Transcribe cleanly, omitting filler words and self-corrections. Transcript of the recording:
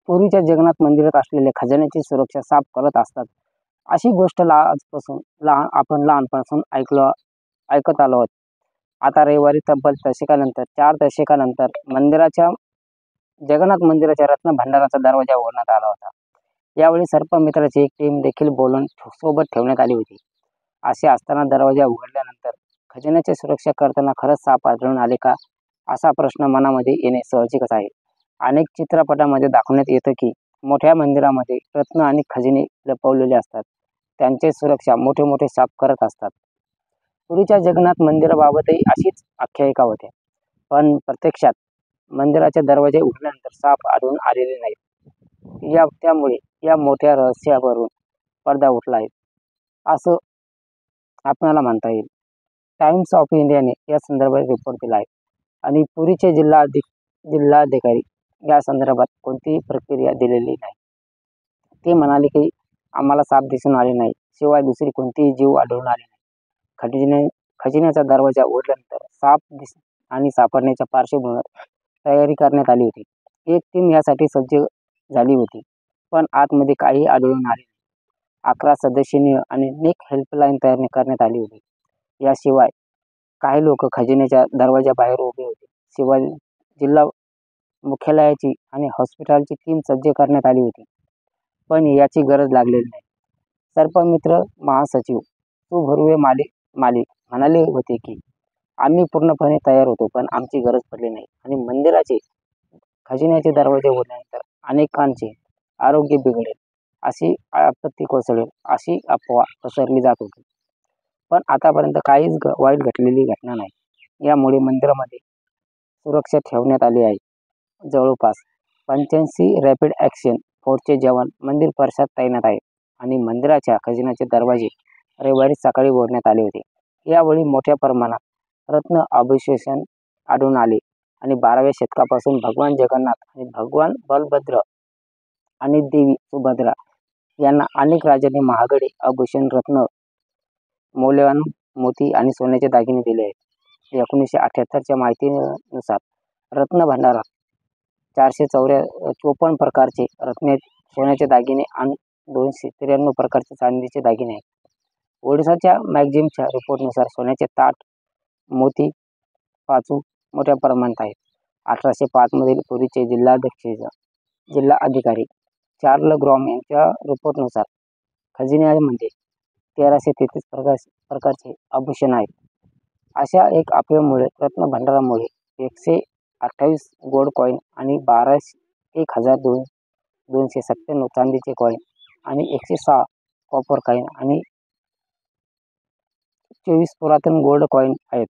पूर्वीच्या जगन्नाथ मंदिरात असलेल्या खजान्याची सुरक्षा साफ करत असतात, अशी गोष्ट आजपासून आपण लहानपणापासून ऐकत आलो आहोत. आता रविवारी तब्बल दशकानंतर 4 दशकानंतर जगन्नाथ मंदिराच्या रत्नभंडाराचा दरवाजा उघडण्यात आला होता. यावेळी सर्पमित्राची एक टीम देखील बोलून सोबत ठेवण्यात आली होती. असे असताना दरवाजा उघडल्यानंतर खजिन्याची सुरक्षा करताना खरंच साप आढळून आले का, असा प्रश्न मनामध्ये येणे साहजिकच आहे. अनेक चित्रपटांमध्ये दाखवण्यात येतं की मोठ्या मंदिरामध्ये रत्न आणि खजिने लपवलेले असतात. त्यांची सुरक्षा मोठे मोठे साप करत असतात. पुरीच्या जगन्नाथ मंदिराबाबतही अशीच आख्यायिका होते. पण प्रत्यक्षात मंदिराचे दरवाजे उघडल्यानंतर साप आढळून आलेले नाहीत. त्यामुळे या मोठ्या रहस्यावरून पडदा उठला आहे, असं आपल्याला म्हणता येईल. टाइम्स ऑफ इंडियाने या संदर्भात रिपोर्ट दिला आहे आणि पुरीचे जिल्हाधिकारी या संदर्भात कोणतीही प्रतिक्रिया दिलेली नाही. ते म्हणाले की आम्हाला साप दिसून आले नाही, शिवाय दुसरी कोणतीही जीव आढळून आले नाही. खजिन्याचा दरवाजा उघडल्यानंतर आणि सापडण्याच्या पार्श्वभूमीवर तयारी करण्यात आली होती. एक टीम यासाठी सज्ज झाली होती, पण आतमध्ये काही आढळून आले नाही. 11 सदस्यीय आणि निक हेल्पलाईन तयार करण्यात आली होती. याशिवाय काही लोक खजिन्याच्या दरवाजाबाहेर उभे होते. शिवाय जिल्हा मुख्यालयाची आणि हॉस्पिटलची टीम सज्ज करण्यात आली होती, पण याची गरज लागलेली नाही. सर्पमित्र महासचिव सुभुर्वे मालिक म्हणाले होते की आम्ही पूर्णपणे तयार होतो, पण आमची गरज पडली नाही आणि मंदिराचे खजिन्याचे दरवाजे उघडल्यानंतर अनेकांचे आरोग्य बिघडेल, अशी आपत्ती कोसळेल, अशी अफवा पसरली जात होती. पण आतापर्यंत काहीच वाईट घडलेली घटना नाही. यामुळे मंदिरामध्ये सुरक्षा ठेवण्यात आली आहे. जवळपास 85 रॅपिड ॲक्शन फोर्सचे जवान मंदिर परिसरात तैनात आहेत आणि मंदिराच्या खजिन्याचे दरवाजे रविवारी सकाळी उघडण्यात आले होते. यावेळी मोठ्या प्रमाणात रत्न अवशेष आढळून आले आणि 12व्या शतकापासून भगवान जगन्नाथ आणि भगवान बलभद्र आणि देवी सुभद्रा यांना अनेक राजांनी महागडे आभूषण, रत्न, मौल्यवान मोती आणि सोन्याचे दागिने दिले आहेत. 1978च्या माहितीनुसार रत्नभंडारात 454 प्रकारचे सोन्याचे दागिने आणि 293 प्रकारचे चांदीचे दागिने आहेत. ओडिसाच्या मॅगझिनच्या रिपोर्टनुसार सोन्याचे ताट, मोती, पाचू मोठ्या प्रमाणात आहेत. 1805 मधील पुरीचे जिल्हाधिकारी चार्ल ग्रॉम यांच्या रिपोर्टनुसार खजिन्यामध्ये 1333 प्रकारचे आभूषण आहेत. अशा एक अफवेमुळे रत्नभंडारामुळे 128 गोल्ड कॉईन आणि 1297 चांदीचे कॉईन आणि 106 कॉपर कॉईन आणि 24 पुरातन गोल्ड कॉईन आहेत.